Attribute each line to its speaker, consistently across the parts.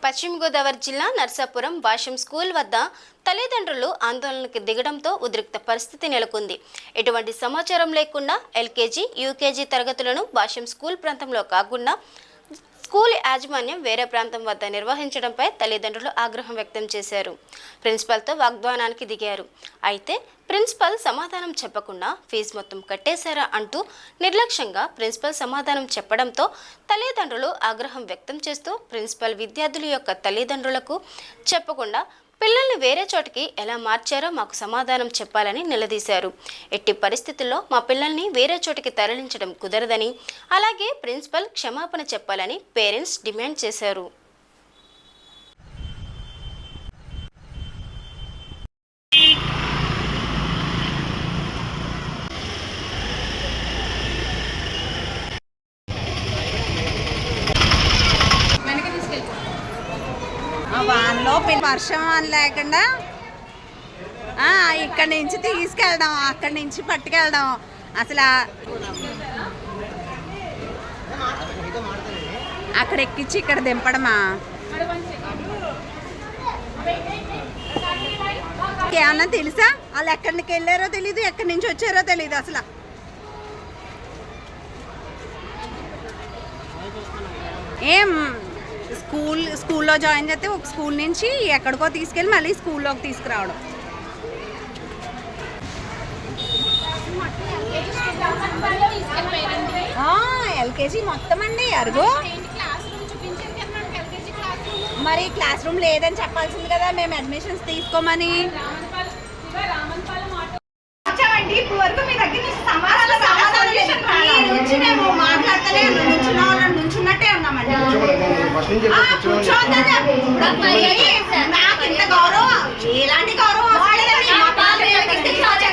Speaker 1: పశ్చిమ గోదావరి జిల్లా నర్సాపురం భాష్యం స్కూల్ వద్ద తల్లిదండ్రులు ఆందోళనకు దిగడంతో ఉద్రిక్త పరిస్థితి నెలకొంది. ఎటువంటి సమాచారం లేకుండా ఎల్కేజీ, యూకేజీ తరగతులను భాష్యం స్కూల్ ప్రాంతంలో కాకుండా స్కూల్ యాజమాన్యం వేరే ప్రాంతం వద్ద నిర్వహించడంపై తల్లిదండ్రులు ఆగ్రహం వ్యక్తం చేశారు. ప్రిన్సిపల్తో వాగ్వాదానికి దిగారు. అయితే ప్రిన్సిపల్ సమాధానం చెప్పకుండా ఫీజు మొత్తం కట్టేశారా అంటూ నిర్లక్ష్యంగా ప్రిన్సిపల్ సమాధానం చెప్పడంతో తల్లిదండ్రులు ఆగ్రహం వ్యక్తం చేస్తూ ప్రిన్సిపల్ విద్యార్థుల యొక్క తల్లిదండ్రులకు చెప్పకుండా పిల్లల్ని వేరే చోటికి ఎలా మార్చారో మాకు సమాధానం చెప్పాలని నిలదీశారు. ఎట్టి పరిస్థితుల్లో మా పిల్లల్ని వేరే చోటికి తరలించడం కుదరదని, అలాగే ప్రిన్సిపల్ క్షమాపణ చెప్పాలని పేరెంట్స్ డిమాండ్ చేశారు.
Speaker 2: వాన్లో వర్షం అని లేకుండా ఇక్కడి నుంచి తీసుకెళ్ళడం, అక్కడి నుంచి పట్టుకెళ్ళడం, అసలు అక్కడ ఎక్కించి ఇక్కడ దింపడమా? ఏమన్నా తెలుసా? వాళ్ళు ఎక్కడికి వెళ్ళారో తెలీదు, ఎక్కడి నుంచి వచ్చారో తెలీదు. అసలు ఏం స్కూల్లో జాయిన్ చేస్తే ఒక స్కూల్ నుంచి ఎక్కడికో తీసుకెళ్ళి మళ్ళీ స్కూల్లోకి తీసుకురావడం. ఎల్కేజీ మొత్తం అండి. అరుగు మరి క్లాస్ రూమ్ లేదని చెప్పాల్సింది కదా, మేము అడ్మిషన్స్ తీసుకోమని. ఇప్పుడు వరకు మీ దగ్గర నుంచి మేము మాట్లాడతలే నుంచున్నట్టే ఉన్నామండి. నాకు ఇంత గౌరవం, ఎలాంటి గౌరవం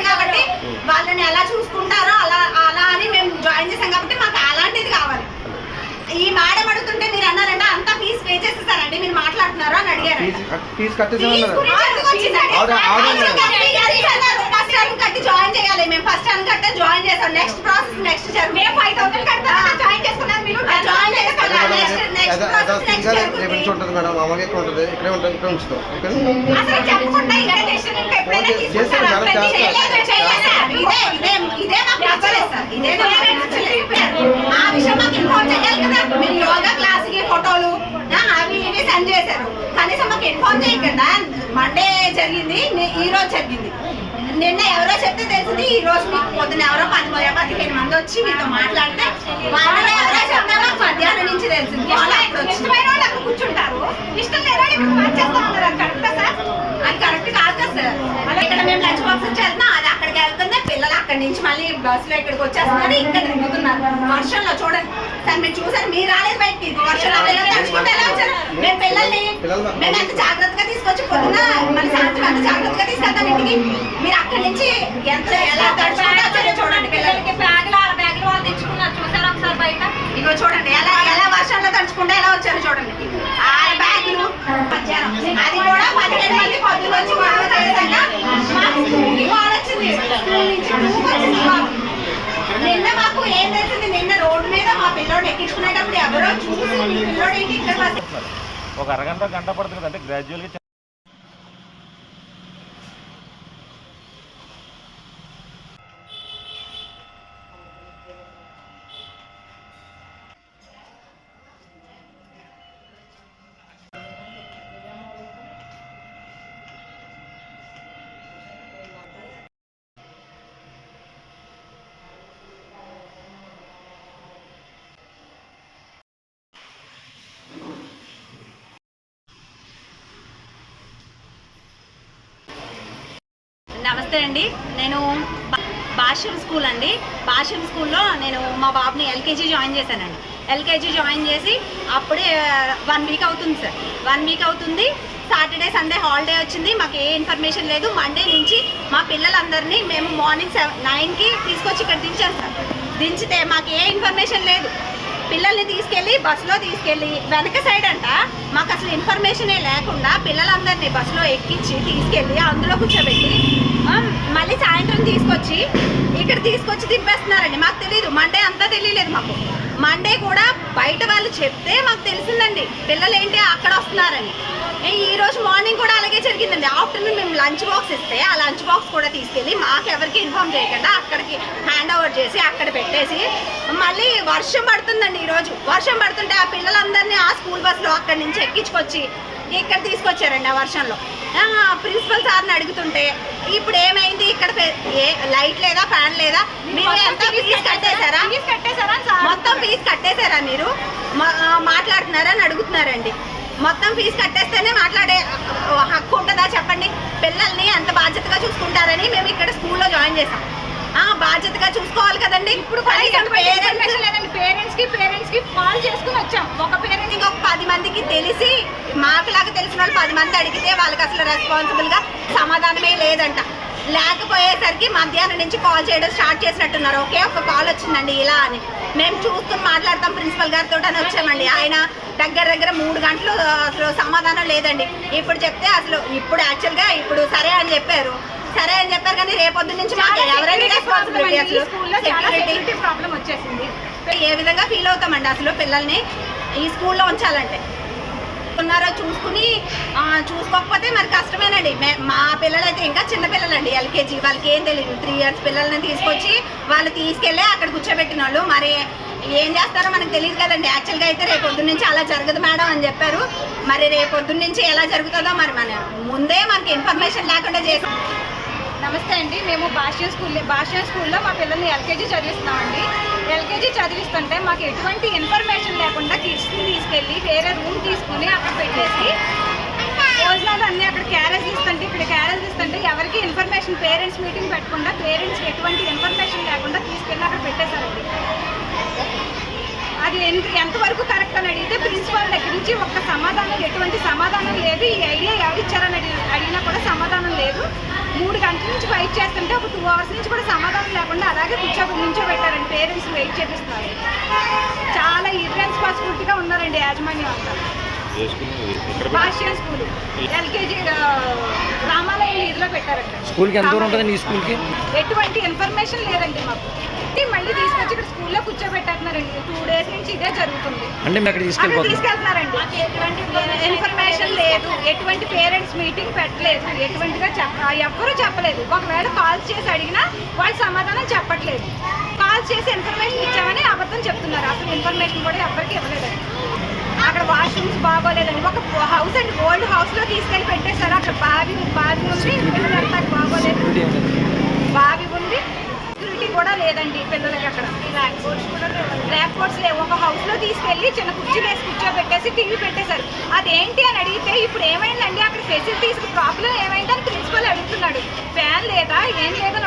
Speaker 2: కాబట్టి వాళ్ళని ఎలా చూసుకుంటారో అలా అని మేము జాయిన్ చేసాం కాబట్టి మాకు అలాంటిది కావాలి. ఈ మేడం అడుగుతుంటే మీరు అన్నారంటే అంతా ఫీజు పే చేసేసారండి, మీరు మాట్లాడుతున్నారు అని అడిగారు. కట్టి జాయిన్ చేయాలి. మేము ఫస్ట్ టైం కట్టే జాయిన్ చేసాం. నెక్స్ట్ ప్రాసెస్ నెక్స్ట్ జరుగుతుంది. 5,000 కడతాం, జాయిన్ చేసుకున్నాం. మీరు జాయిన్ చెప్పకుండా ఆ విషయం మాకు ఇన్ఫార్మ్ చేయాలి కదా. మీరు యోగా క్లాస్ కి ఫోటోలు అవి ఇవి సెండ్ చేశారు, కనీసం మాకు ఇన్ఫార్మ్ చేయకుండా. మండే జరిగింది, ఈ రోజు జరిగింది. నిన్న ఎవరో చెప్తే తెలిసింది, ఈ రోజు మీకు పొద్దున ఎవరో 15 మంది వచ్చి మీతో మాట్లాడితే వాళ్ళలో ఎవరో చెప్తే మాకు మధ్యాహ్నం నుంచి తెలిసింది. ఇష్టమైన వాళ్ళు అక్కడ కూర్చుంటారు, ఇష్టం లేని వాళ్ళు ఇక్కడ మార్చేస్తా ఉన్నారు. అది కరెక్టా సార్? అది కరెక్ట్ కాదు కదా సార్. అలా ఇక్కడ మేము లంచ్ బాక్స్ నుంచి వెళ్తున్నాం, అది అక్కడికి వెళ్తుంది. పిల్లలు అక్కడి నుంచి మళ్ళీ బస్సులో ఇక్కడికి వచ్చేస్తున్నారు, ఇక్కడ దిగుతున్నారు వర్షంలో. చూడండి సార్, మీరు చూసారు, మీరు రాలేదు బయటికి. వర్షంలో పిల్లలు తడుచుకుంటే ఎలా వచ్చారు? మేము పిల్లల్ని మేము ఎంత జాగ్రత్తగా తీసుకొచ్చి పొద్దున మళ్ళీ సాయంత్రం ఎంత జాగ్రత్తగా తీసుకెళ్తాం ఇంటికి. మీరు అక్కడి నుంచి ఎంత ఎలా తడుచుకుంటే వచ్చారో చూడండి. పిల్లలకి బ్యాగులు వాళ్ళు తెచ్చుకున్నారు, చూసారు ఒకసారి బయట. ఇగో చూడండి ఎలా వర్షంలో తడుచుకుంటే ఎలా వచ్చారు చూడండి. ఆ బ్యాగులు మధ్యాహ్నం అది కూడా 15 మంది పొద్దున వచ్చి నిన్న మాకు ఏం తెలిసింది, నిన్న రోడ్డు మీద మా పిల్లోడు ఎక్కించుకునేటప్పుడు ఎవరో చూసి పిల్లోడు ఏంటి ఇక్కడ
Speaker 3: ఒక గంట పడుతుంది అంటే గ్రాడ్యువల్గా.
Speaker 2: నమస్తే అండి, నేను భాష్యం స్కూల్ అండి. భాష్యం స్కూల్లో నేను మా బాబుని ఎల్కేజీ జాయిన్ చేశానండి. ఎల్కేజీ జాయిన్ చేసి అప్పుడే 1 వీక్ అవుతుంది సార్. 1 వీక్ అవుతుంది. సాటర్డే సండే హాలిడే వచ్చింది, మాకు ఏ ఇన్ఫర్మేషన్ లేదు. మండే నుంచి మా పిల్లలందరినీ మేము మార్నింగ్ 9కి తీసుకొచ్చి ఇక్కడ దించాను సార్. దించితే మాకు ఏ ఇన్ఫర్మేషన్ లేదు. పిల్లల్ని తీసుకెళ్ళి బస్సులో తీసుకెళ్ళి వెనక సైడ్ అంట మాకు అసలు ఇన్ఫర్మేషనే లేకుండా పిల్లలందరినీ బస్సులో ఎక్కించి తీసుకెళ్ళి అందులో కూర్చోబెట్టి మళ్ళీ సాయంత్రం తీసుకొచ్చి ఇక్కడ తీసుకొచ్చి దింపేస్తున్నారండి. మాకు తెలియదు, మండే అంతా తెలియలేదు మాకు. మండే కూడా బయట వాళ్ళు చెప్తే మాకు తెలిసిందండి పిల్లలు ఏంటి అక్కడ వస్తున్నారని. ఈ రోజు మార్నింగ్ కూడా అలాగే జరిగిందండి. ఆఫ్టర్నూన్ మేము లంచ్ బాక్స్ ఇస్తే ఆ లంచ్ బాక్స్ కూడా తీసుకెళ్ళి మాకు ఎవరికి ఇన్ఫార్మ్ చేయకుండా అక్కడికి హ్యాండ్ ఓవర్ చేసి అక్కడ పెట్టేసి మళ్ళీ వర్షం పడుతుందండి. ఈరోజు వర్షం పడుతుంటే ఆ పిల్లలందరినీ ఆ స్కూల్ బస్సులో అక్కడి నుంచి ఎక్కించుకొచ్చి ఇక్కడ తీసుకొచ్చారండి ఆ వర్షంలో. ప్రిన్సిపల్ సార్ని అడుగుతుంటే ఇప్పుడు ఏమైంది, ఇక్కడ లైట్ లేదా, ఫ్యాన్ లేదా, మీరు ఎంత ఫీజు కట్టేశారా, మొత్తం ఫీజు కట్టేశారా, మీరు మాట్లాడుతున్నారని అడుగుతున్నారండి. మొత్తం ఫీజు కట్టేస్తేనే మాట్లాడే హక్కు ఉంటుందా చెప్పండి? పిల్లల్ని అంత బాధ్యతగా చూసుకుంటారని మేము ఇక్కడ స్కూల్లో జాయిన్ చేసాం. బాధ్యతగా చూసుకోవాలి కదండి. ఇప్పుడు పేరెంట్స్ కి కాల్ చేసుకుని వచ్చాం. ఒక పేరెంట్ ఇంకొక 10 మందికి తెలిసి మాకులాగా తెలిసిన వాళ్ళు 10 మంది అడిగితే వాళ్ళకి అసలు రెస్పాన్సిబుల్ గా సమాధానమే లేదంట. లేకపోయేసరికి మధ్యాహ్నం నుంచి కాల్ చేయడం స్టార్ట్ చేసినట్టున్నారు. ఓకే, ఒక కాల్ వచ్చిందండి ఇలా అని. మేము చూసుకుని మాట్లాడతాం ప్రిన్సిపల్ గారితో అని వచ్చామండి. ఆయన దగ్గర 3 గంటలు అసలు సమాధానం లేదండి. ఇప్పుడు చెప్తే అసలు ఇప్పుడు యాక్చువల్గా ఇప్పుడు సరే అని చెప్పారు కానీ రేపొద్దు నుంచి మాకు ఎవరైనా రెస్పాన్సిబిలిటీ అసలు సెక్యూరిటీ ప్రాబ్లం వచ్చేసింది. ఏ విధంగా ఫీల్ అవుతామండి అసలు పిల్లల్ని ఈ స్కూల్లో ఉంచాలంటే? ఉన్నారో చూసుకోకపోతే మరి కష్టమేనండి. మా పిల్లలైతే ఇంకా చిన్న పిల్లలండి, ఎల్కేజీ, వాళ్ళకి ఏం తెలియదు. 3 years పిల్లల్ని తీసుకొచ్చి వాళ్ళు తీసుకెళ్ళి అక్కడ కూర్చోబెట్టిన వాళ్ళు మరి ఏం చేస్తారో మనకు తెలియదు కదండి. యాక్చువల్గా అయితే రేపొద్దు నుంచి అలా జరగదు మేడం అని చెప్పారు. మరి రేపొద్దు నుంచి ఎలా జరుగుతుందో మరి ముందే మనకి ఇన్ఫర్మేషన్ లేకుండా చేసి.
Speaker 4: నమస్తే అండి, మేము భాష్యం స్కూల్లో మా పిల్లల్ని ఎల్కేజీ చదివిస్తున్నామండి. ఎల్కేజీ చదివిస్తుంటే మాకు ఎటువంటి ఇన్ఫర్మేషన్ లేకుండా కిడ్స్ని తీసుకెళ్ళి వేరే రూమ్ తీసుకుని అక్కడ పెట్టేసి భోజనాలు అన్నీ అక్కడ క్యారేజ్ ఇస్తుంటే ఎవరికి ఇన్ఫర్మేషన్, పేరెంట్స్ మీటింగ్ పెట్టకుండా పేరెంట్స్కి ఎటువంటి ఇన్ఫర్మేషన్ లేకుండా తీసుకెళ్ళి అక్కడ పెట్టేశారండి. అది ఎంతవరకు కరెక్ట్ అని అడిగితే ప్రిన్సిపాల్ దగ్గర నుంచి ఒక్క సమాధానం, ఎటువంటి సమాధానం లేదు. ఈ ఐడియా ఎవరిచ్చారని అడిగినా కూడా సమాధానం లేదు. 3 గంటల నుంచి వెయిట్ చేస్తుంటే ఒక 2 hours నుంచి కూడా సమాధానం లేకుండా అలాగే నించోబెట్టారండి. పేరెంట్స్ వెయిట్ చేపిస్తున్నారు. చాలా ఇర్రెస్పాన్సిబిలిటీగా ఉన్నారండి యాజమాన్యం అంతా. భాష్యం స్కూల్ ఎల్కేజీ రామాలయం వీధిలో పెట్టారండి.
Speaker 5: స్కూల్కి ఎంత దూరం ఉంటుంది? స్కూల్కి
Speaker 4: ఎటువంటి ఇన్ఫర్మేషన్ లేదండి మాకు. మళ్ళీ తీసుకొచ్చి ఇక్కడ స్కూల్లో కూర్చోబెట్టేస్తున్నారండి. 2 days నుంచి ఇదే జరుగుతుంది.
Speaker 5: అంటే మేము అక్కడ
Speaker 4: తీసుకెళ్తున్నారండి. ఎటువంటి ఇన్ఫర్మేషన్ లేదు, ఎటువంటి పేరెంట్స్ మీటింగ్ పెట్టలేదు, ఎటువంటిగా ఎవ్వరూ చెప్పలేదు. ఒకవేళ కాల్ చేసి అడిగినా వాళ్ళు సమాధానం చెప్పట్లేదు. కాల్ చేసి ఇన్ఫర్మేషన్ ఇచ్చామని అబద్ధం చెప్తున్నారు. అసలు ఇన్ఫర్మేషన్ కూడా ఎవరికి ఇవ్వలేదండి. అక్కడ వాష్రూమ్స్ బాగోలేదండి. ఒక హౌస్ అండి, ఓల్డ్ హౌస్లో తీసుకెళ్ళి పెట్టేశారు. అక్కడ బావి ఉంది, పిల్లలంతా బాగోలేదు. బావి ఉంది, సెక్యూరిటీ కూడా లేదండి పిల్లలకి. అక్కడ బ్లాక్ బోర్డ్స్ లేవు. ఒక హౌస్లో తీసుకెళ్ళి చిన్న కుర్చీలు వేసి కూర్చోబెట్టేసి టీవీ పెట్టేశారు. అదేంటి అని అడిగితే ఇప్పుడు ఏమైందండి అక్కడ ఫెసిలిటీస్ ప్రాబ్లం ఏమైందని ప్రిన్సిపల్ అడుగుతున్నాడు. ఫ్యాన్ లేదా, ఏం లేదా